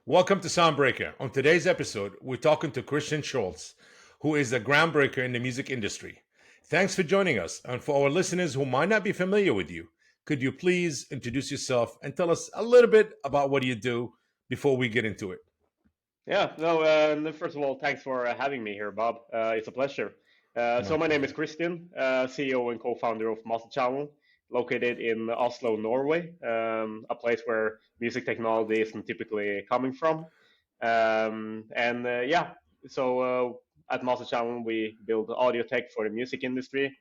Welcome to Soundbreaker. On today's episode, we're talking to Christian Schultz, who is a groundbreaker in the music industry. Thanks for joining us. And for our listeners who might not be familiar with you, could you please introduce yourself and tell us a little bit about what you do before we get into it? Yeah, no, first of all, thanks for having me here, Bob. It's a pleasure. My So my name is pleasure. Christian, CEO and co-founder of Master Channel, located in Oslo, Norway, a place where music technology isn't typically coming from. Yeah, so at Master Channel, we build audio tech for the music industry.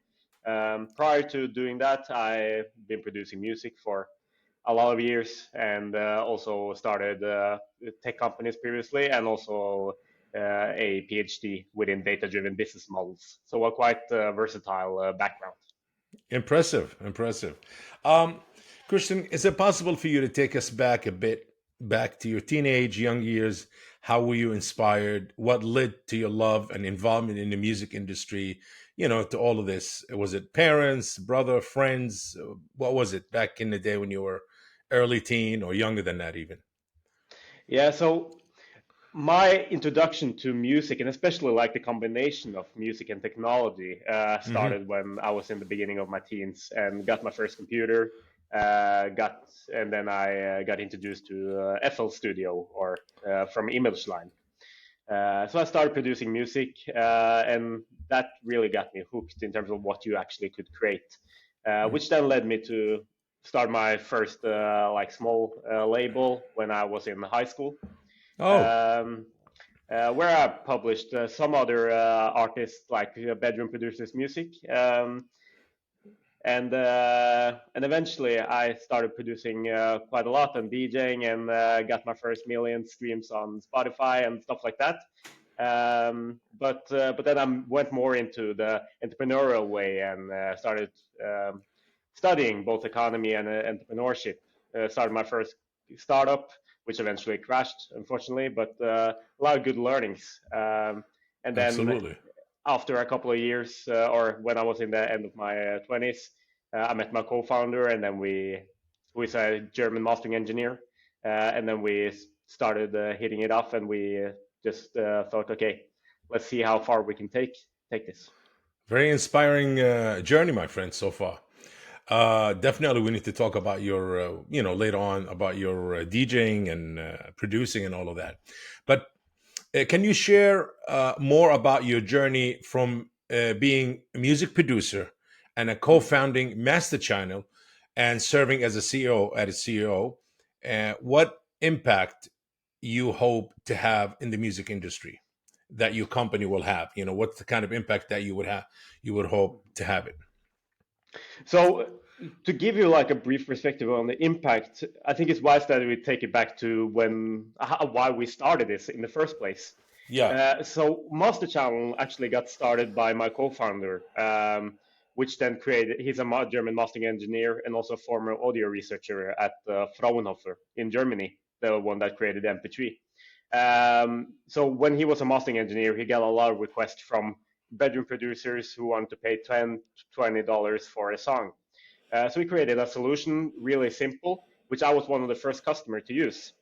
Prior to doing that, I've been producing music for a lot of years and also started tech companies previously and also a PhD within data-driven business models. So a quite versatile background. Impressive, impressive. Um, Christian, is it possible for you to take us back a bit, back to your teenage, young years? How were you inspired? What led to your love and involvement in the music industry? To all of this. Was it parents, brother, friends? What was it back in the day when you were early teen or younger than that, even? Yeah, so my introduction to music, and especially like the combination of music and technology, Hmm. started when I was in the beginning of my teens and got my first computer. And then I got introduced to FL Studio or from Image Line. So I started producing music, and that really got me hooked in terms of what you actually could create, which then led me to start my first like small label when I was in high school, Oh, um, where I published some other artists like bedroom producers' music. And eventually I started producing quite a lot and DJing and got my first million streams on Spotify and stuff like that. But then I went more into the entrepreneurial way and started um, studying both economy and entrepreneurship. Started my first startup, which eventually crashed, unfortunately, but a lot of good learnings. And then absolutely. after a couple of years, or when I was in the end of my 20s, I met my co-founder, and then who is a German mastering engineer, and then we started hitting it off, and we just thought, okay, let's see how far we can take this. Very inspiring journey, my friend, so far. Definitely, we need to talk about your, later on about your DJing and producing and all of that. But can you share more about your journey from being a music producer and a Mm. co-founding Master Channel and serving as a CEO at a CEO? What impact you hope to have in the music industry that your company will have? What's the kind of impact that you would hope to have it? So to give you like a brief perspective on the impact, I think it's wise that we take it back to why we started this in the first place. Yeah. So Master Channel actually got started by my co-founder, which then created. He's a German mastering engineer and also former audio researcher at Fraunhofer in Germany, the one that created MP3. So when he was a mastering engineer, he got a lot of requests from bedroom producers who wanted to pay $20 for a song. So we created a solution, really simple, which I was one of the first customers to use.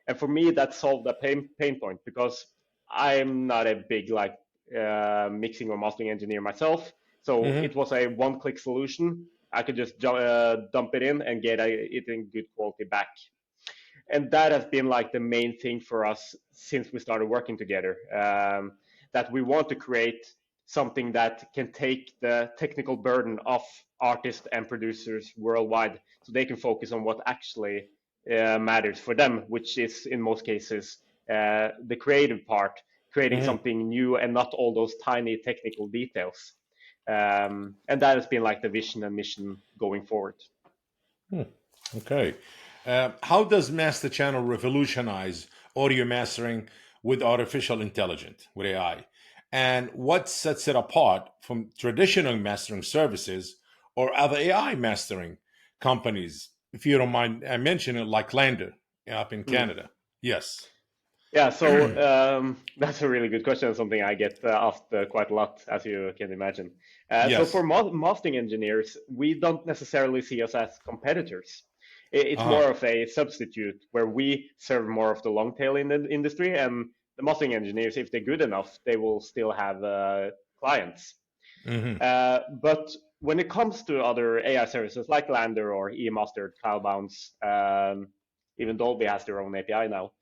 And for me, that solved a pain point because I'm not a big like mixing or mastering engineer myself. So Hmm. it was a one-click solution. I could just dump it in and get it in good quality back. And that has been like the main thing for us since we started working together. That we want to create something that can take the technical burden off artists and producers worldwide, so they can focus on what actually matters for them, which is in most cases the creative part, creating Hmm. something new and not all those tiny technical details. And that has been like the vision and mission going forward. Okay. How does Master Channel revolutionize audio mastering with artificial intelligence, with AI? And what sets it apart from traditional mastering services or other AI mastering companies? If you don't mind, I mention it like Lander up in Mm. Canada. Yes. Yeah, so that's a really good question, something I get asked quite a lot, as you can imagine. So for Yes. mastering engineers, we don't necessarily see us as competitors. It's Uh-huh. more of a substitute where we serve more of the long tail in the industry, and the mastering engineers, if they're good enough, they will still have clients. Hmm. But when it comes to other AI services like Lander or eMastered, Cloudbounce, even Dolby has their own API now.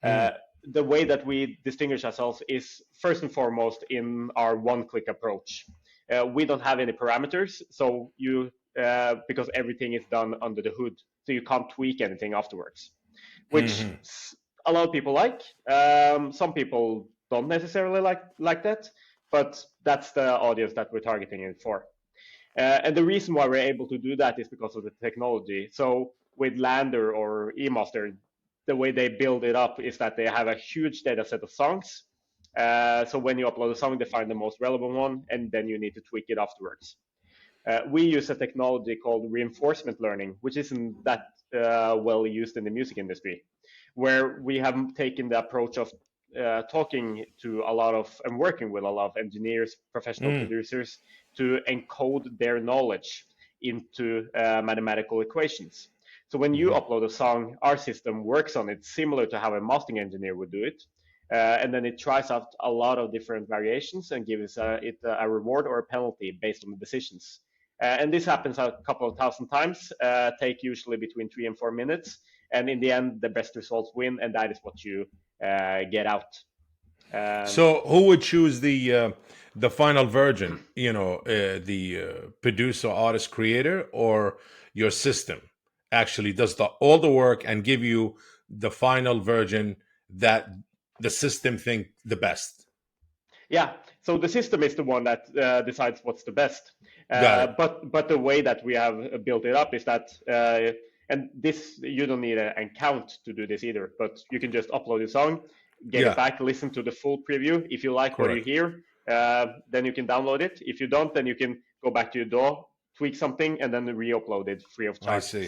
Uh, Hmm. the way that we distinguish ourselves is first and foremost in our one-click approach. We don't have any parameters, so you because everything is done under the hood, so you can't tweak anything afterwards, which Hmm. a lot of people like. Some people don't necessarily like that, but that's the audience that we're targeting it for. And the reason why we're able to do that is because of the technology. So with Lander or eMaster, the way they build it up is that they have a huge data set of songs. So when you upload a song, they find the most relevant one, and then you need to tweak it afterwards. We use a technology called reinforcement learning, which isn't that well used in the music industry, where we have taken the approach of talking to a lot of and working with a lot of engineers, professional Hmm. producers to encode their knowledge into mathematical equations. So when you Hmm. upload a song, our system works on it similar to how a mastering engineer would do it. And then it tries out a lot of different variations and gives it a reward or a penalty based on the decisions. And this happens a couple of thousand times, take usually between 3 and 4 minutes. And in the end, the best results win, and that is what you get out. Um, So, who would choose the final version? The producer, artist, creator, or your system actually does all the work and give you the final version that the system think the best. yeah, so the system is the one that decides what's the best. Got it. But the way that we have built it up is that, and this you don't need an account to do this either. But you can just upload your song, get it Yeah, back, listen to the full preview. If you like what you correct. hear, then you can download it. If you don't, then you can go back to your DAW, tweak something, and then re-upload it free of I charge. see.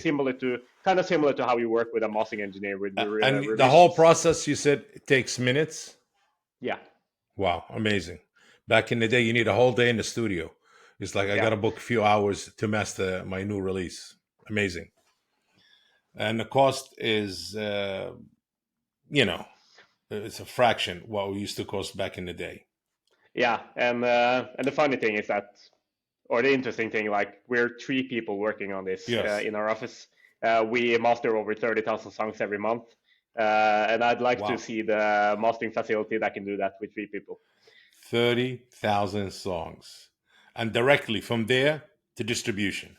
Kind of similar to how you work with a mastering engineer with And the whole revisions. process, you said, it takes minutes. Yeah, Wow, amazing. Back in the day, you need a whole day in the studio. It's like I yeah. got to book a few hours to master my new release. Amazing. And the cost is, you know, it's a fraction what we used to cost back in the day. Yeah, and the funny thing is that, or the interesting thing, like we're three people working on this Yes. in our office. We master over 30,000 songs every month, and I'd like to Wow. see the mastering facility that can do that with three people. 30,000 songs. And directly from there to distribution.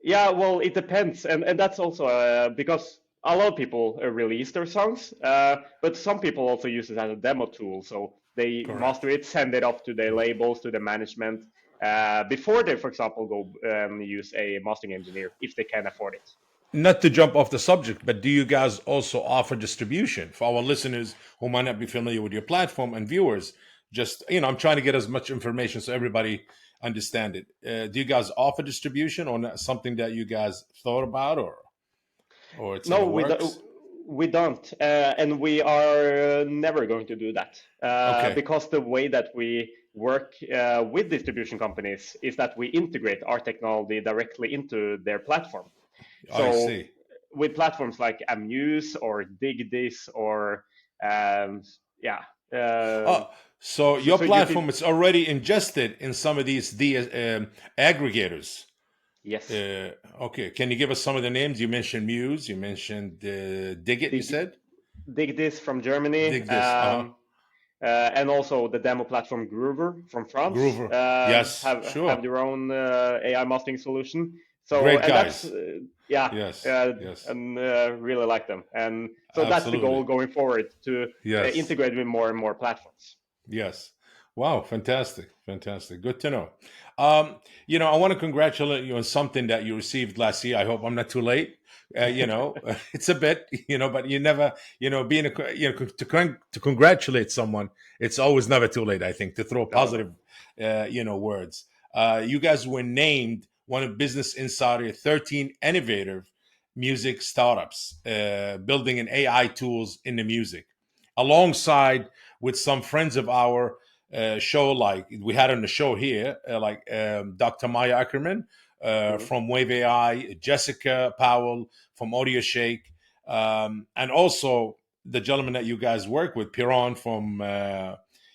Yeah, well, it depends, and that's also because a lot of people release their songs, but some people also use it as a demo tool. So they Correct. master it, send it up to their labels, to the management, before they, for example, go use a mastering engineer if they can afford it. Not to jump off the subject, but do you guys also offer distribution for our listeners who might not be familiar with your platform and viewers? Just, I'm trying to get as much information so everybody understand it. Do you guys offer distribution or not, something that you guys thought about or it's in No, the works? we don't, and we are never going to do that Okay, because the way that we work with distribution companies is that we integrate our technology directly into their platform. I So see. with platforms like Amuse or DigThis or um, yeah, uh, Oh, so your so you can platform is already ingested in some of these aggregators. yes, Uh, okay, can you give us some of the names? You mentioned Muse, you mentioned Digit, you Dig said? DigThis from Germany. Dig this. Uh huh. And also the demo platform Groover from France Groover. Yes, have sure. their own AI mastering solution. So Great and that's guys. yeah, Yes, yes. and really like them. And so that's the goal Absolutely. going forward to Yes, integrate with more and more platforms. yes. Wow, fantastic. Fantastic. Good to know. I want to congratulate you on something that you received last year. I hope I'm not too late. It's a bit, but you never, being to congratulate someone, it's always never too late, I think, to throw No, no. positive, words. You guys were named one of Business Insider 13 innovative music startups, building an AI tools in the music, alongside with some friends of our show, like we had on the show here, like Dr. Maya Ackerman, Mhm. from Wave AI, Jessica Powell from Audio Shake, and also the gentleman that you guys work with, Piron from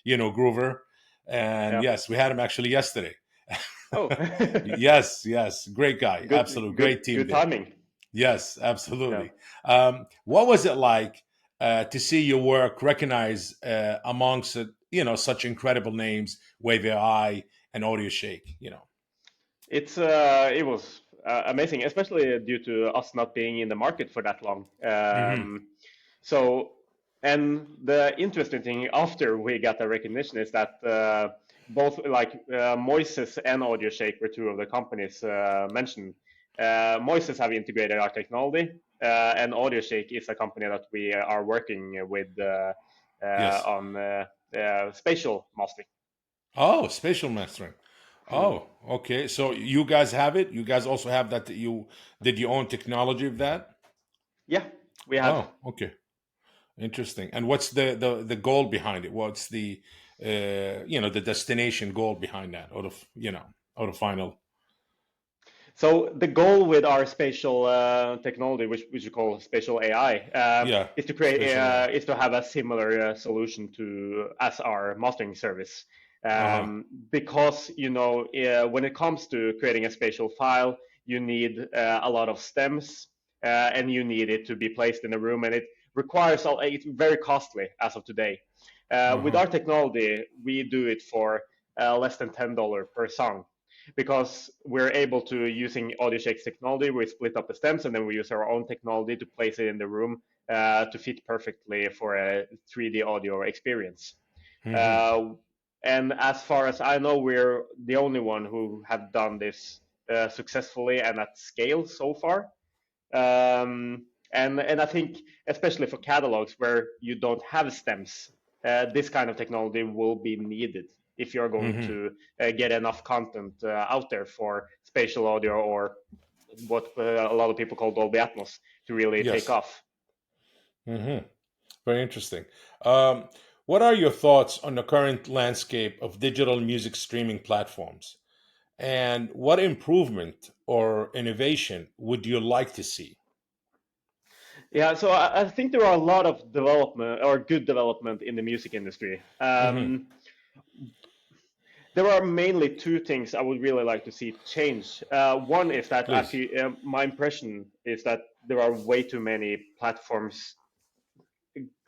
Groover. And Yeah. yes, we had him actually yesterday. Oh, Yes, yes, great guy, absolute great team good there. timing. Yes, Yeah. absolutely. What was it like to see your work recognized amongst such incredible names, Wave AI and Audio Shake? It was amazing, especially due to us not being in the market for that long. Hmm. So, and the interesting thing after we got the recognition is that both like Moises and AudioShake were two of the companies mentioned. Moises have integrated our technology, and AudioShake is a company that we are working with Yes. on spatial mastering. Oh, spatial mastering. Hmm. Oh, okay. So you guys have it. You guys also have that. You did your own technology of that. Yeah, we have. Oh, okay. Interesting. And what's the goal behind it? What's the destination goal behind that, or the final? So the goal with our spatial technology, which we call spatial AI, Yeah, is to create spatial AI. is to have a similar solution to as our mastering service. Uh huh. Because when it comes to creating a spatial file, you need a lot of stems, and you need it to be placed in a room, and it requires it's very costly as of today. Uh With huh. our technology, we do it for less than $10 per song because we're able to, using AudioShake's technology, we split up the stems and then we use our own technology to place it in the room to fit perfectly for a 3D audio experience. Hmm. Uh, and as far as I know, we're the only one who have done this successfully and at scale so far. And I think especially for catalogs where you don't have stems, this kind of technology will be needed if you're going Hmm. to get enough content out there for spatial audio or what a lot of people call Dolby Atmos to really take Yes. off. Hmm. Very interesting. Um, what are your thoughts on the current landscape of digital music streaming platforms? And what improvement or innovation would you like to see? Yeah, so I think there are a lot of development or good development in the music industry. Hmm. There are mainly two things I would really like to see change. One is that Please. my impression is that there are way too many platforms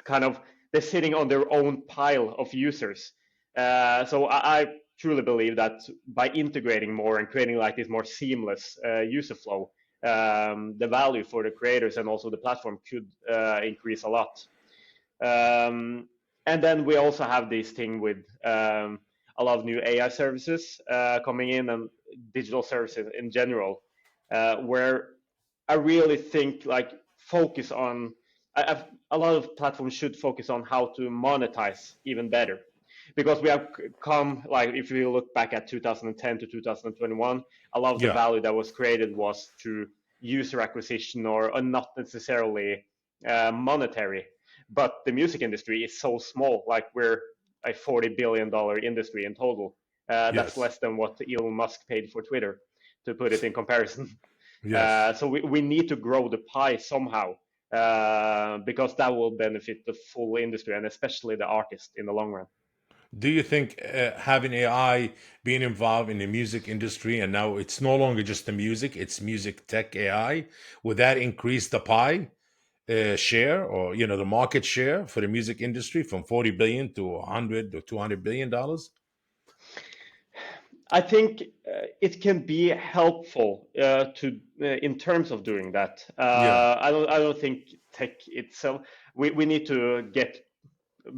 kind of they're sitting on their own pile of users. So I truly believe that by integrating more and creating like this more seamless user flow, the value for the creators and also the platform could increase a lot. Um, and then we also have this thing with a lot of new AI services coming in and digital services in general, where I really think like focus on a lot of platforms should focus on how to monetize even better because we have come like if we look back at 2010 to 2021, a lot of the Yeah. value that was created was through user acquisition or not necessarily monetary. But the music industry is so small, like we're a $40 billion industry in total. That's Yes. less than what Elon Musk paid for Twitter, to put it in comparison. Yes. So we need to grow the pie somehow because that will benefit the full industry and especially the artist in the long run. Do you think having AI being involved in the music industry, and now it's no longer just the music, it's music tech AI, would that increase the pie share, or the market share for the music industry from 40 billion to 100 or 200 billion dollars? I think it can be helpful to in terms of doing that. Yeah. I don't think tech itself. We need to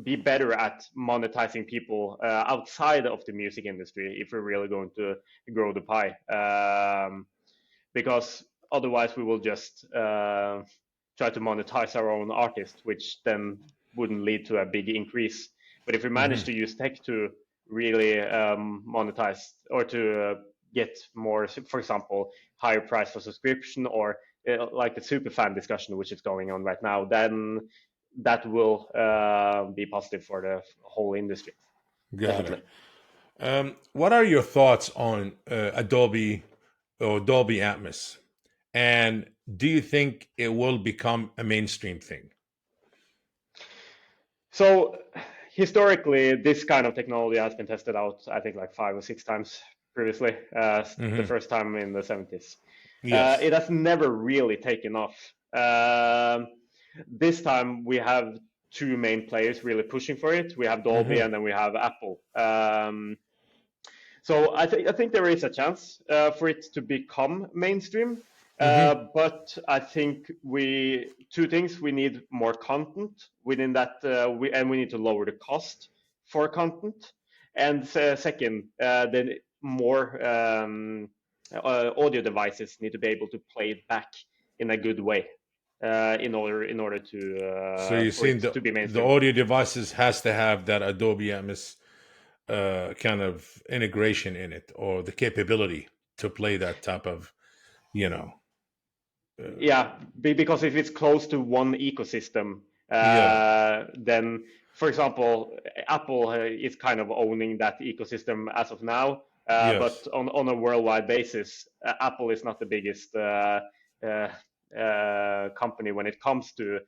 be better at monetizing people outside of the music industry if we're really going to grow the pie. Because otherwise, we will just try to monetize our own artists, which then wouldn't lead to a big increase. But if we manage Hmm. to use tech to really monetize or to get more, for example, higher price for subscription or like the super fan discussion, which is going on right now, then that will be positive for the whole industry. Got Definitely. it. What are your thoughts on Adobe or Dolby Atmos? And do you think it will become a mainstream thing? So historically, this kind of technology has been tested out, I think, like 5 or 6 times previously. The Hmm. first time in the 70s. Yes. It has never really taken off. This time we have two main players really pushing for it. We have Dolby Hmm. and then we have Apple. So I think there is a chance for it to become mainstream. Hmm. But I think two things: we need more content within that, and we need to lower the cost for content. And second, then more audio devices need to be able to play it back in a good way in order to So you're for saying it the to be the mainstream. audio devices has to have that Adobe Atmos kind of integration in it, or the capability to play that type of, you know, uh, Yeah, because if it's close to one ecosystem, yeah, then, for example, Apple is kind of owning that ecosystem as of now. But yes, on a worldwide basis, Apple is not the biggest uh, company when it comes to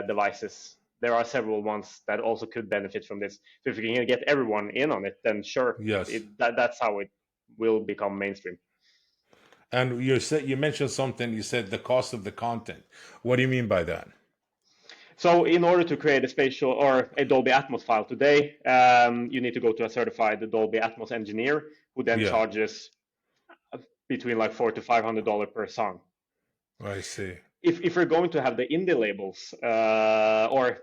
devices. There are several ones that also could benefit from this. So if you can get everyone in on it, then sure, yes. that's how it will become mainstream. And you mentioned something. You said the cost of the content. What do you mean by that? So in order to create a spatial or a Dolby Atmos file today, you need to go to a certified Dolby Atmos engineer who then Yeah, charges between like $400 to $500 per song. I see. If we're going to have the indie labels or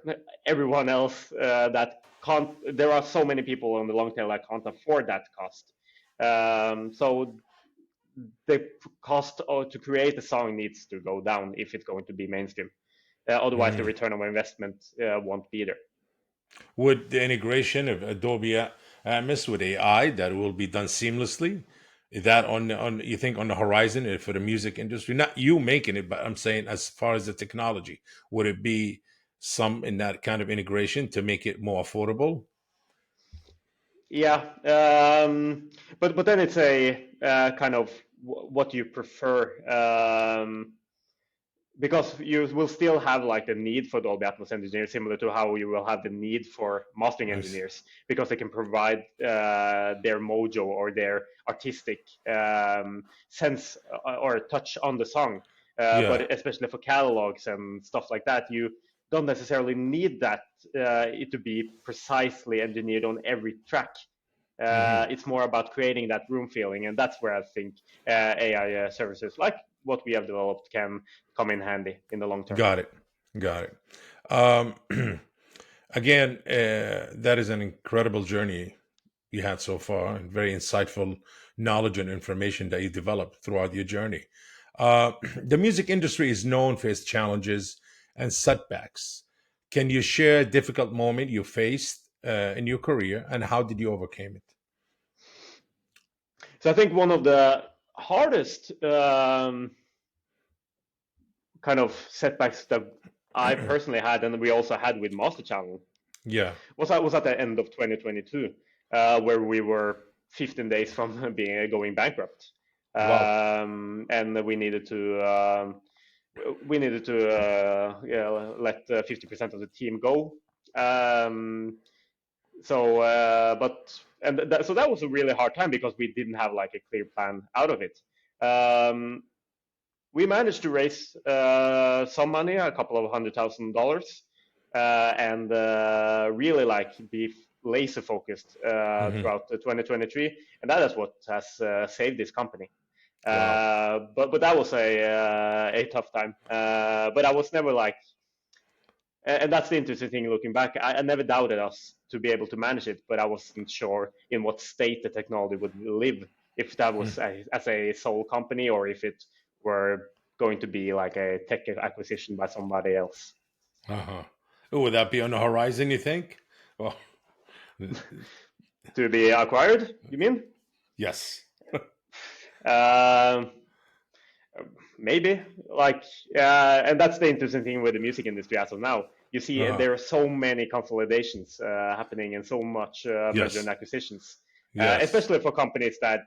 everyone else that can't, there are so many people on the long tail that can't afford that cost. So the cost to create a song needs to go down if it's going to be mainstream. Otherwise, the Mhm. return on investment won't be there. Would the integration of Adobe Atmos with AI that will be done seamlessly? Is that on you think on the horizon for the music industry? Not you making it, but I'm saying as far as the technology, would it be some in that kind of integration to make it more affordable? Yeah, but then it's a kind of what you prefer, because you will still have like the need for Dolby Atmos engineers, similar to how you will have the need for mastering I see. engineers, because they can provide their mojo or their artistic sense or touch on the song. Yeah. But especially for catalogs and stuff like that, you don't necessarily need that it to be precisely engineered on every track. Hmm. It's more about creating that room feeling, and that's where I think AI services like what we have developed can come in handy in the long term. Got it. Got it. Um, again, that is an incredible journey you had so far, and very insightful knowledge and information that you developed throughout your journey. The music industry is known for its challenges and setbacks. Can you share a difficult moment you faced in your career, and how did you overcome it? So I think one of the hardest kind of setbacks that I personally had, and we also had with Master Channel, Yeah. was at the end of 2022, where we were 15 days from being going bankrupt, Wow. and we needed to yeah, let 50% of the team go. Um, so that was a really hard time because we didn't have like a clear plan out of it. Um, we managed to raise some money, a couple of $100,000, and really like be laser focused Hmm. throughout 2023, and that is what has saved this company. Wow. But that was a tough time. But I was never like, and that's the interesting thing looking back. I never doubted us to be able to manage it, but I wasn't sure in what state the technology would live, if that was as a sole company or if it were going to be like a tech acquisition by somebody else. Uh-huh. Would that be on the horizon, you think? Well, To be acquired, you mean? yes. Um, Maybe, like, and that's the interesting thing with the music industry as of now. You see, Uh-huh. there are so many consolidations happening and so much merger and Yes. acquisitions, Yes. especially for companies that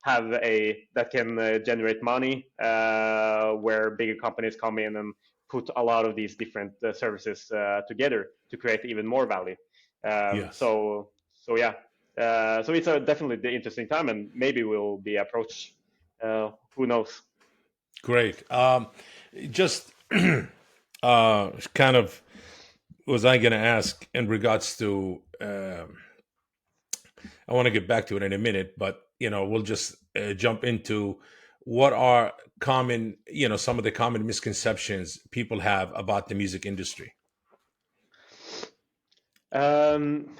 have that can generate money, where bigger companies come in and put a lot of these different services together to create even more value. Yes. So yeah, so it's definitely the interesting time, and maybe we'll be approached. Who knows? Great. Just kind of was I going to ask in regards to, I want to get back to it in a minute, but we'll just jump into what are common, some of the common misconceptions people have about the music industry. Um,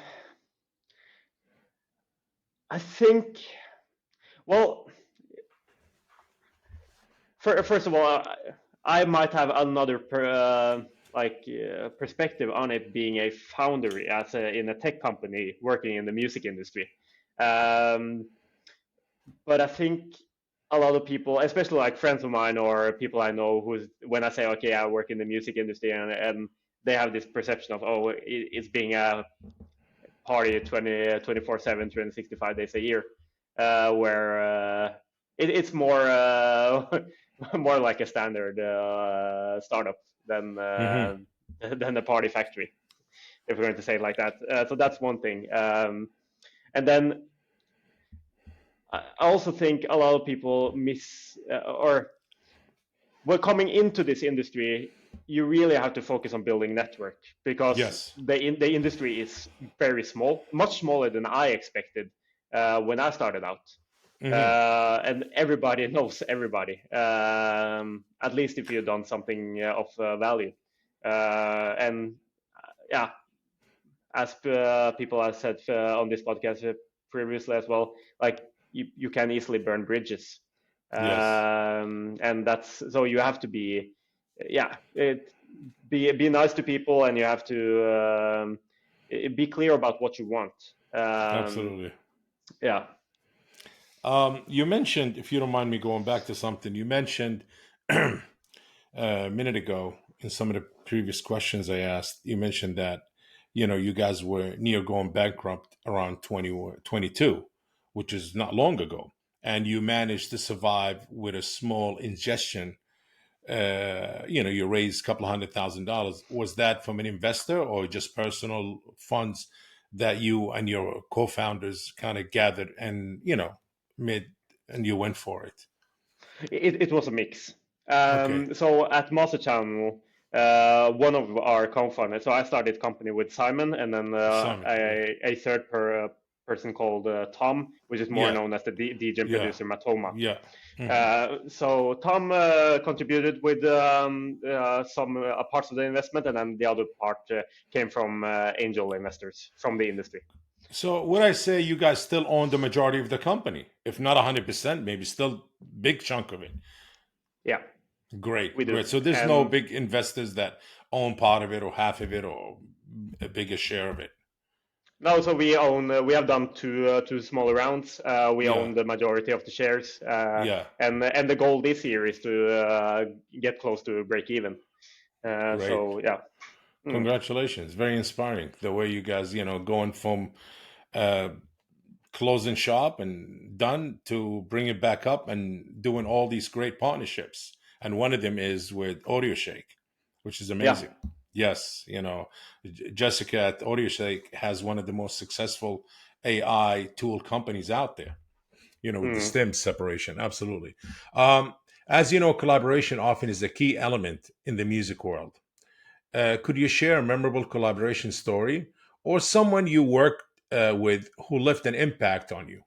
I think, well, first of all, I might have another perspective on it being a founder in a tech company working in the music industry. Um, but I think a lot of people, especially like friends of mine or people I know, who's when I say, okay, I work in the music industry, and they have this perception of, oh, it's being a party 24/7, 365 days a year, where it's more more like a standard startup than Hmm. than a party factory, if we're going to say it like that. So that's one thing. And then I also think a lot of people miss or well, coming into this industry, you really have to focus on building network, because Yes. the industry is very small, much smaller than I expected when I started out. Hmm. And everybody knows everybody, at least if you've done something of value. And yeah, as people have said on this podcast previously as well, like you can easily burn bridges, Yes. and that's so you have to be, yeah, be nice to people, and you have to be clear about what you want. Absolutely. Yeah, You mentioned, if you don't mind me going back to something, you mentioned a minute ago in some of the previous questions I asked, you mentioned that, you guys were near going bankrupt around 2022, which is not long ago. And you managed to survive with a small ingestion. You raised a couple of $100,000. Was that from an investor or just personal funds that you and your co-founders kind of gathered and, made and you went for it? it was a mix. Okay. So at Master Channel, one of our co-founders. So I started the company with Simon, and then Simon. a third person called Tom, which is more Yeah. known as the DJ and Yeah. producer Matoma. Yeah. Hmm. So Tom contributed with some parts of the investment, and then the other part came from angel investors from the industry. So would I say you guys still own the majority of the company? If not 100%, maybe still big chunk of it. Yeah, we Great, do. great. So there's no And big investors that own part of it or half of it or a bigger share of it. no, so we own. We have done two smaller rounds. We Yeah, own the majority of the shares, yeah, and the goal this year is to get close to break even. great. So yeah. Mm. Congratulations. Very inspiring. The way you guys, going from uh, closing shop and done to bring it back up and doing all these great partnerships. And one of them is with Audio Shake, which is Yeah. amazing. Yes, Jessica at Audio Shake has one of the most successful AI tool companies out there, with the Mm. STEM separation. Absolutely. Um, as you know, collaboration often is a key element in the music world. Could you share a memorable collaboration story or someone you worked with who left an impact on you?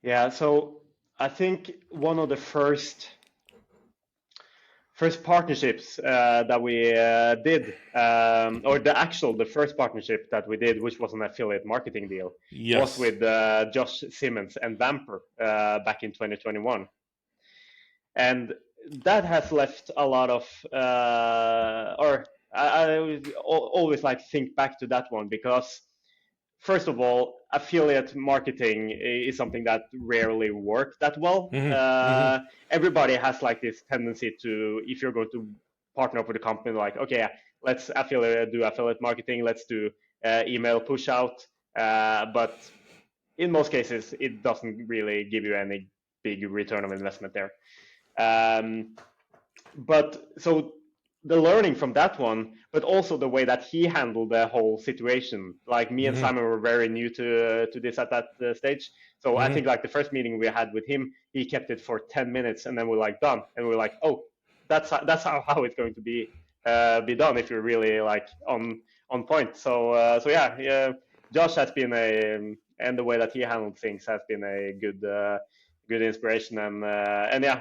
Yeah. So I think one of the first partnerships that we did, or the first partnership that we did, which was an affiliate marketing deal, was Yes. with Josh Simmons and Vamper back in 2021. And that has left a lot of, or always like think back to that one, because first of all, affiliate marketing is something that rarely works that well. Hmm. Hmm. Everybody has like this tendency to, if you're going to partner up with a company, like, okay, let's do affiliate marketing, let's do email push out. But in most cases, it doesn't really give you any big return of investment there. Um, but so the learning from that one, but also the way that he handled the whole situation. Like me and Hmm. Simon were very new to this at that stage. So I Hmm. think like the first meeting we had with him, he kept it for 10 minutes, and then we're like done, and we're like, oh, that's how it's going to be done if you're really like on point. So yeah, Josh has been and the way that he handled things has been a good inspiration, and yeah,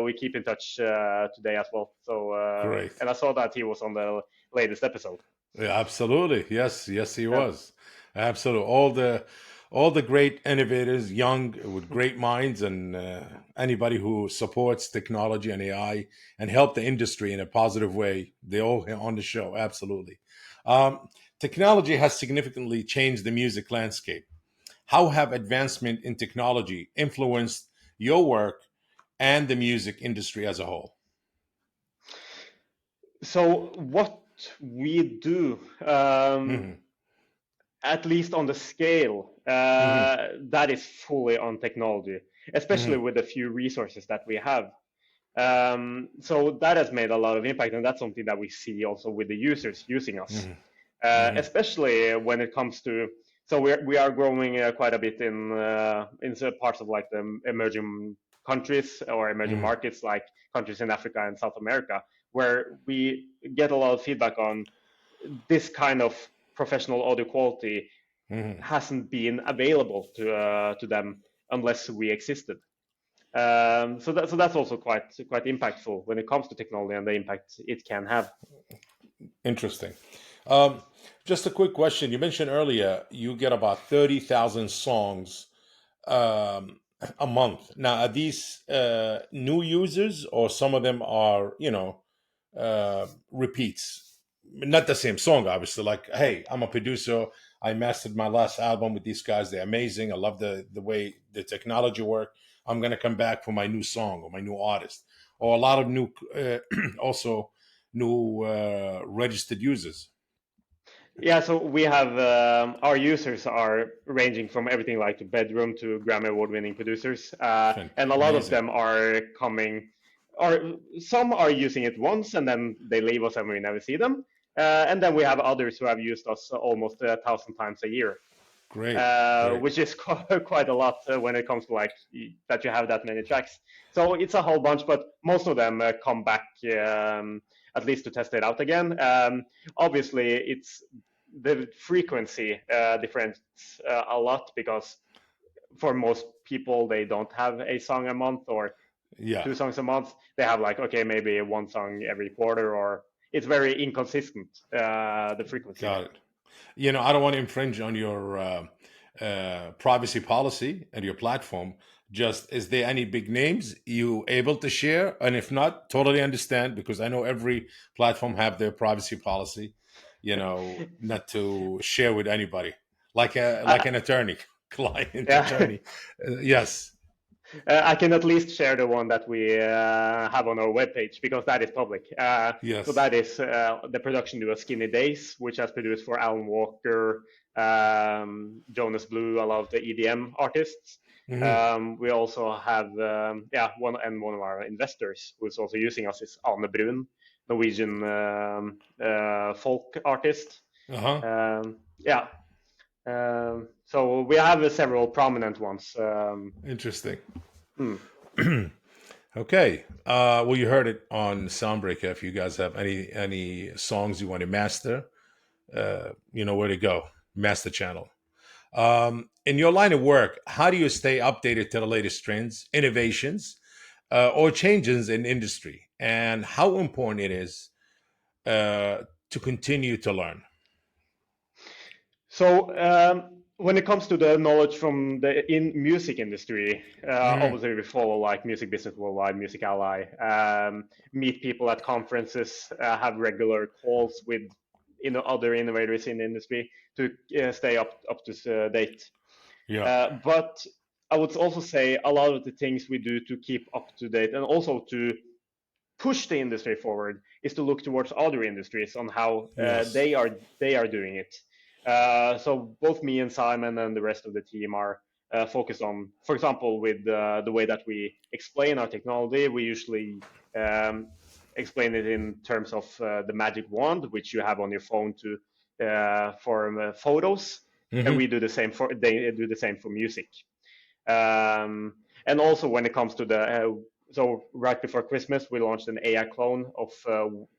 we keep in touch today as well. So Great. and I saw that he was on the latest episode. Yeah, absolutely. Yes, yes, he Yeah, was. Absolutely. All the great innovators, young with great minds, and anybody who supports technology and AI and help the industry in a positive way, they all on the show. Absolutely. Um, Technology has significantly changed the music landscape. How have advancement in technology influenced your work and the music industry as a whole? so what we do, Hmm. at least on the scale, Hmm. that is fully on technology, especially Hmm. with the few resources that we have. So that has made a lot of impact, and that's something that we see also with the users using us, Hmm. Hmm. especially when it comes to. So we are growing quite a bit in some parts of like the emerging countries or emerging Hmm. markets, like countries in Africa and South America, where we get a lot of feedback on this kind of professional audio quality Hmm. hasn't been available to them unless we existed. So that's also quite impactful when it comes to technology and the impact it can have. Interesting. Um, just a quick question. You mentioned earlier you get about 30,000 songs um, a month. Now, are these new users or some of them are, repeats? Not the same song, obviously. Like, hey, I'm a producer. I mastered my last album with these guys. They're amazing. I love the way the technology work. I'm going to come back for my new song or my new artist. Or a lot of new, also new registered users. Yeah, so we have our users are ranging from everything like to bedroom to Grammy award-winning producers, and a lot of Amazing. them are coming, or some are using it once and then they leave us and we never see them, and then we have others who have used us almost 1,000 times a year. Great. Great. Which is quite a lot when it comes to like that you have that many tracks. So it's a whole bunch, but most of them come back at least to test it out again. Obviously, it's the frequency difference a lot because for most people they don't have a song a month or Yeah. 2 songs a month. They have like okay maybe one song every quarter or it's very inconsistent the frequency Got there. it. I don't want to infringe on your privacy policy and your platform. Just is there any big names you able to share? And if not, totally understand because I know every platform have their privacy policy. Not to share with anybody, like an attorney, client Yeah. attorney. Yes, I can at least share the one that we have on our webpage because that is public. So yes. that is the production duo Skinny Days, which has produced for Alan Walker, Jonas Blue, a lot of the EDM artists. Hmm. We also have one of our investors who is also using us is Ane Brun, Norwegian folk artist. Uh huh. Yeah, so we have several prominent ones. Interesting. Hmm. Okay. Well, you heard it on Soundbreaker. If you guys have any songs you want to master, you know where to go. Master Channel. In your line of work, how do you stay updated to the latest trends, innovations, or changes in industry, and how important it is to continue to learn? So when it comes to the knowledge from the in music industry, Hmm. obviously we follow like Music Business Worldwide, Music Ally, meet people at conferences, have regular calls with other innovators in the industry to stay up to date. Yeah. But I would also say a lot of the things we do to keep up to date and also to push the industry forward is to look towards other industries on how Yes. they are doing it. So both me and Simon and the rest of the team are focused on, for example, with the way that we explain our technology. We usually explain it in terms of the magic wand, which you have on your phone to for photos, and Hmm. we do the same for they do the same for music. And also when it comes to the so right before Christmas, we launched an AI clone of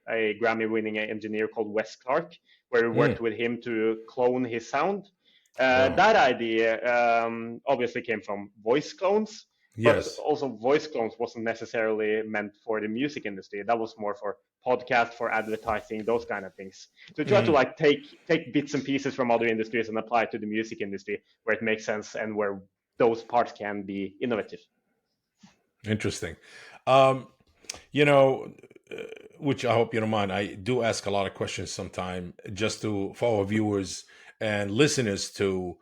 a Grammy-winning engineer called Wes Clark, where we Mm. worked with him to clone his sound. Wow. That idea obviously came from voice clones, but Yes. also voice clones wasn't necessarily meant for the music industry. That was more for podcast, for advertising, those kind of things. So try to Hmm. like take bits and pieces from other industries and apply it to the music industry where it makes sense and where those parts can be innovative. Interesting. Um, you know, uh, which I hope you don't mind. I do ask a lot of questions sometime just to for our viewers and listeners to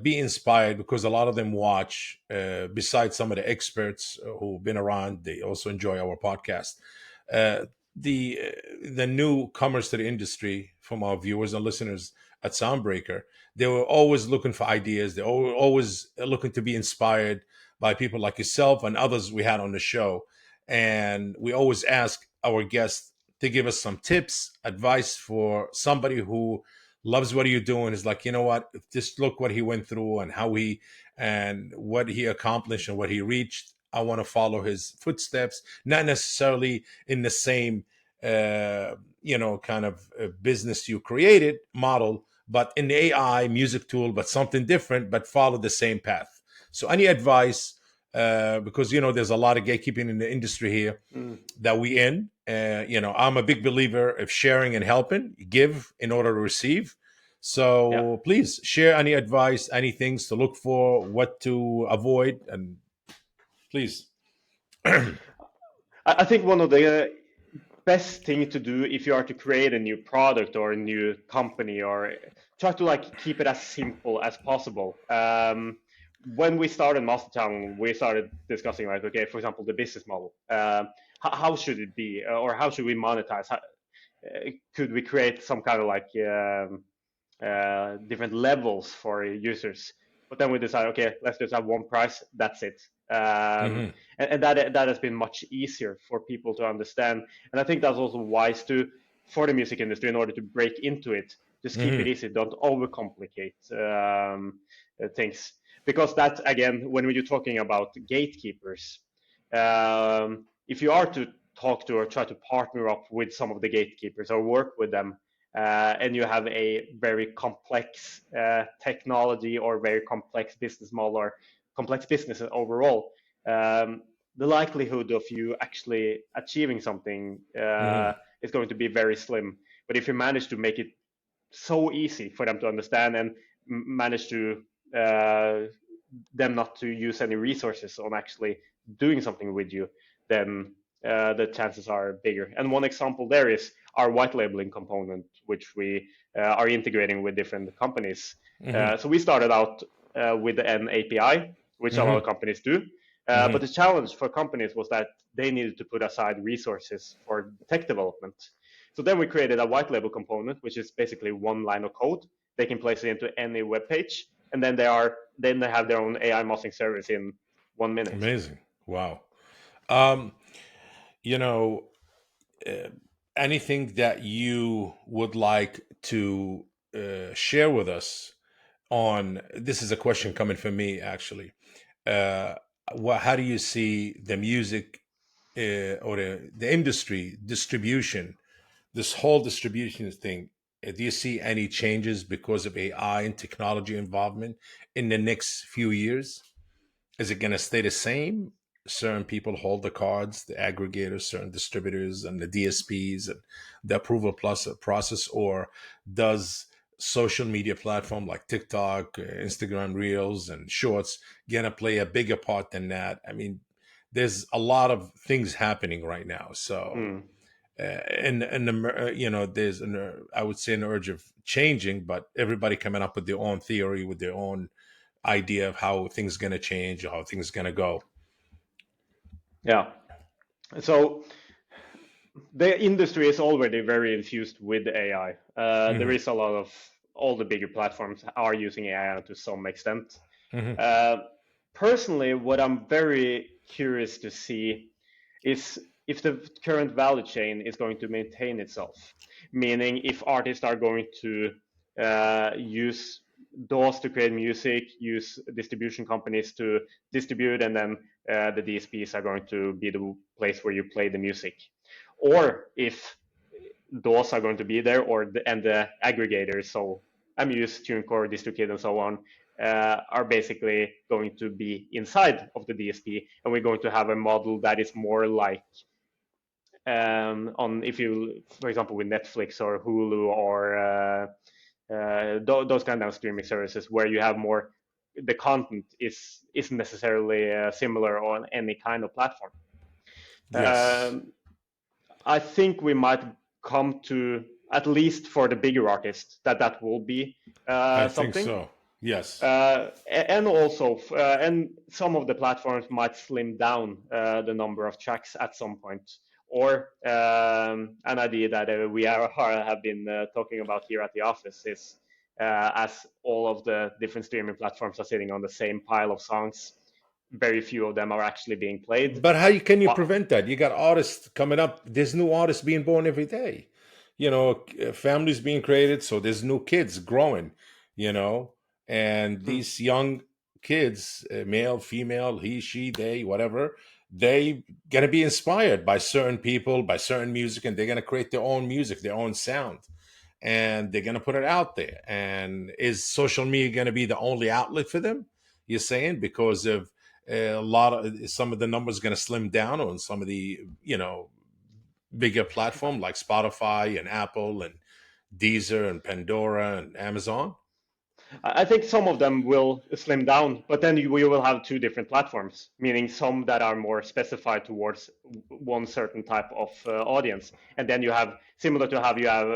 be inspired because a lot of them watch. Besides some of the experts who've been around, they also enjoy our podcast. Uh, the newcomers to the industry from our viewers and listeners at Soundbreaker, they were always looking for ideas. They were always looking to be inspired by people like yourself and others we had on the show. And we always ask our guests to give us some tips, advice for somebody who loves what you're doing. Is like, you know what, just look what he went through and how he and what he accomplished and what he reached. I want to follow his footsteps, not necessarily in the same, kind of business you created model, but in the AI music tool, but something different, but follow the same path. So, any advice because there's a lot of gatekeeping in the industry here Mm, that we in. I'm a big believer of sharing and helping, give in order to receive. yeah. So please share any advice, any things to look for, what to avoid, and please. I think one of the best thing to do if you are to create a new product or a new company, or try to like keep it as simple as possible. When we started Master Channel, we started discussing like, okay, for example, the business model. How should it be, or how should we monetize? Could we create some kind of like different levels for users? But then we decided, okay, let's just have one price. That's it. Hmm. And that has been much easier for people to understand. And I think that's also wise to for the music industry in order to break into it. Just keep it Hmm. easy. Don't overcomplicate things, because that again, when you're talking about gatekeepers, if you are to talk to or try to partner up with some of the gatekeepers or work with them, and you have a very complex technology or very complex business model or complex business overall, um, the likelihood of you actually achieving something Hmm. is going to be very slim. But if you manage to make it so easy for them to understand and manage to uh, them not to use any resources on actually doing something with you, then the chances are bigger. And one example there is our white labeling component, which we are integrating with different companies. Hmm. So we started out with an API, which a lot of Hmm. companies do. But Hmm. the challenge for companies was that they needed to put aside resources for tech development. So then we created a white label component, which is basically one line of code. They can place it into any web page, and then they have their own AI mastering service in 1 minute. Amazing. Wow. Um, you know, uh, anything that you would like to share with us on this is a question coming from me actually. uh, how do you see the music or the industry distribution, this whole distribution thing? Do you see any changes because of AI and technology involvement in the next few years? Is it going to stay the same? Certain people hold the cards, the aggregators, certain distributors, and the DSPs, and the approval plus process, or does social media platform like TikTok, Instagram Reels, and Shorts gonna play a bigger part than that? I mean, there's a lot of things happening right now. So, Mm. there's I would say an urge of changing, but everybody coming up with their own theory, with their own idea of how things going to change or how things going to go. Yeah. So the industry is already very infused with AI. There Hmm. is a lot of all the bigger platforms are using AI to some extent. Hmm. Uh, Personally, what I'm very curious to see is if the current value chain is going to maintain itself, meaning if artists are going to use DAWs to create music, use distribution companies to distribute, and then the DSPs are going to be the place where you play the music, or if DAWs are going to be there, and the aggregators, so Amuse, TuneCore, DistroKid, and so on, are basically going to be inside of the DSP, and we're going to have a model that is more like on if you, for example, with Netflix or Hulu or those kind of streaming services where you have more the content isn't necessarily similar on any kind of platform. Yes, Um, I think we might come to, at least for the bigger artists, that will be I think something. so. Yes. And also, and some of the platforms might slim down the number of tracks at some point. Or an idea that have been talking about here at the office is as all of the different streaming platforms are sitting on the same pile of songs, very few of them are actually being played. But can you But prevent that? You got artists coming up. There's new artists being born every day. Families being created, so there's new kids growing. And hmm, these young kids, male, female, he, she, they, whatever, they gonna be inspired by certain people, by certain music, and they're gonna create their own music, their own sound, and they're gonna put it out there. And is social media gonna be the only outlet for them? You're saying because of a lot of some of the numbers going to slim down on some of the bigger platform like Spotify and Apple and Deezer and Pandora and Amazon. I think some of them will slim down, but then we will have two different platforms, meaning some that are more specified towards one certain type of audience, and then you have similar to how you have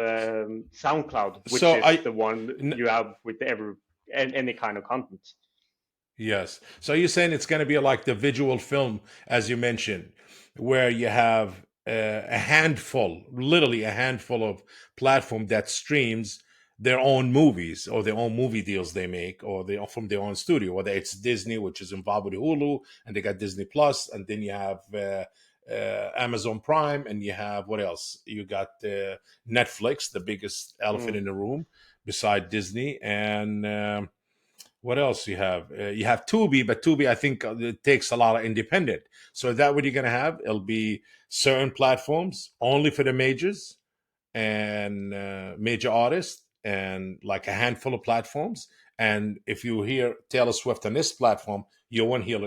SoundCloud, which So is I the one n- you have with any kind of content. yes. So you're saying it's going to be like the visual film, as you mentioned, where you have a handful, literally a handful of platform that streams their own movies or their own movie deals they make, or they are from their own studio. Whether it's Disney, which is involved with Hulu, and they got Disney Plus, and then you have Amazon Prime, and you have what else? You got Netflix, the biggest elephant Mm. in the room, beside Disney, and what else you have? You have Tubi, but Tubi, I think it takes a lot of independent. So is that what you're going to have? It'll be certain platforms only for the majors and major artists, and like a handful of platforms. And if you hear Taylor Swift on this platform, you won't hear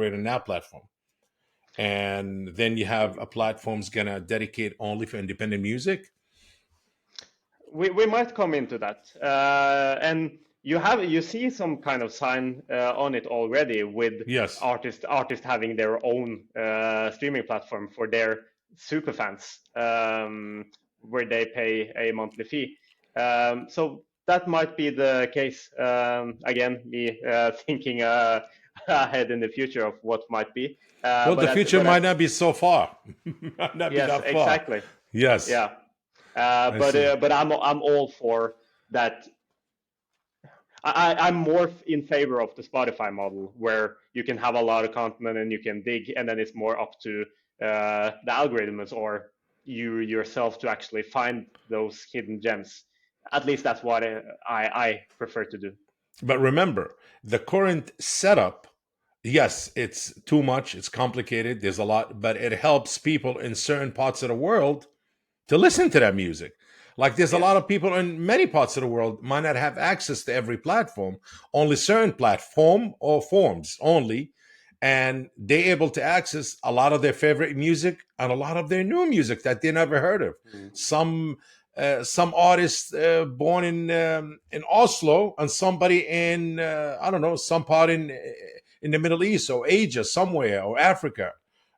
it on that platform. And then you have a platform's going to dedicate only for independent music. We might come into that, and you see some kind of sign on it already with Yes. artists having their own streaming platform for their super fans, where they pay a monthly fee. So that might be the case. Again, me thinking ahead in the future of what might be. Well, But the future but might not be so far. Might not be yes, that far. exactly. Yes, Yeah. I see. But I'm all for that. I'm more in favor of the Spotify model where you can have a lot of content and you can dig, and then it's more up to the algorithms or you yourself to actually find those hidden gems. At least that's what I prefer to do. But remember, the current setup, yes, it's too much, it's complicated, there's a lot, but it helps people in certain parts of the world to listen to that music. Like there's a lot Yes. of people in many parts of the world might not have access to every platform, only certain platform or forms only, and they're able to access a lot of their favorite music and a lot of their new music that they never heard of. Mm. Some artists born in Oslo and somebody in I don't know, some part in the Middle East or Asia somewhere or Africa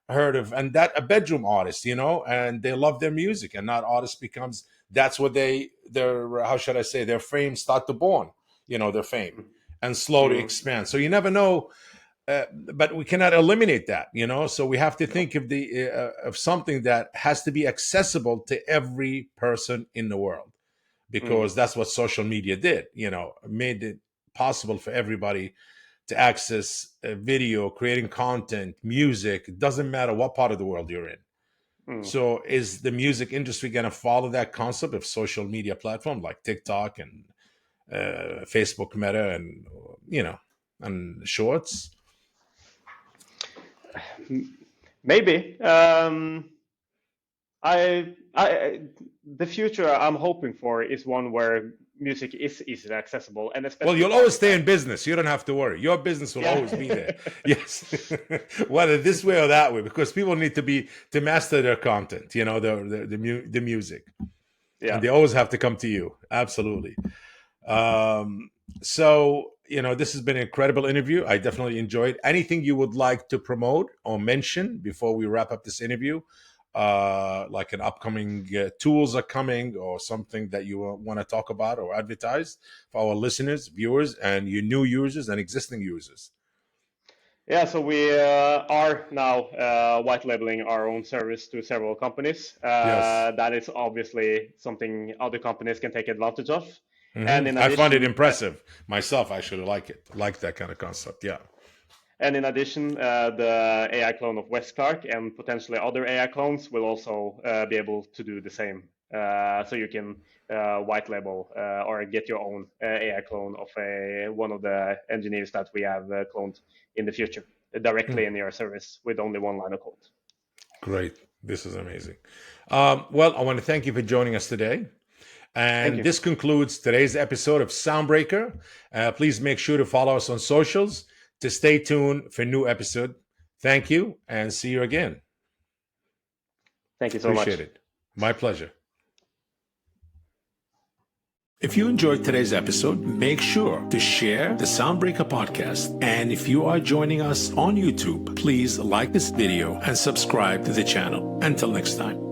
heard of, and that a bedroom artist, and they love their music, and that artist becomes, that's what their how should I say, their fame start to born, their fame, and slowly Mm. expand. So you never know, but we cannot eliminate that, so we have to No. think of something that has to be accessible to every person in the world, Mm. because that's what social media did, made it possible for everybody to access video, creating content, music. It doesn't matter what part of the world you're in. Mm. So is the music industry going to follow that concept of social media platform like TikTok and Facebook Meta and, and Shorts? Maybe. The future I'm hoping for is one where music is easily accessible, and especially. Well, you'll always stay in business. You don't have to worry. Your business will always be there. Yes, whether this way or that way, because people need to master their content. The music, and they always have to come to you. Absolutely. So this has been an incredible interview. I definitely enjoyed. Anything you would like to promote or mention before we wrap up this interview? Like an upcoming tools are coming or something that you want to talk about or advertise for our listeners, viewers, and your new users and existing users? Yeah, so we are now white labeling our own service to several companies. Yes. That is obviously something other companies can take advantage of. Mm-hmm. And in I find it addition, impressive myself. I actually like that kind of concept. Yeah. and in addition, the AI clone of Wes Clark and potentially other AI clones will also be able to do the same. So you can white label or get your own AI clone of one of the engineers that we have cloned in the future directly in your service with only one line of code. Great. This is amazing. Well, I want to thank you for joining us today. And this concludes today's episode of Soundbreaker. Please make sure to follow us on socials to stay tuned for new episode. Thank you, and see you again. Thank you so much. Appreciate it. My pleasure. If you enjoyed today's episode, make sure to share the Soundbreaker podcast. And if you are joining us on YouTube, please like this video and subscribe to the channel. Until next time.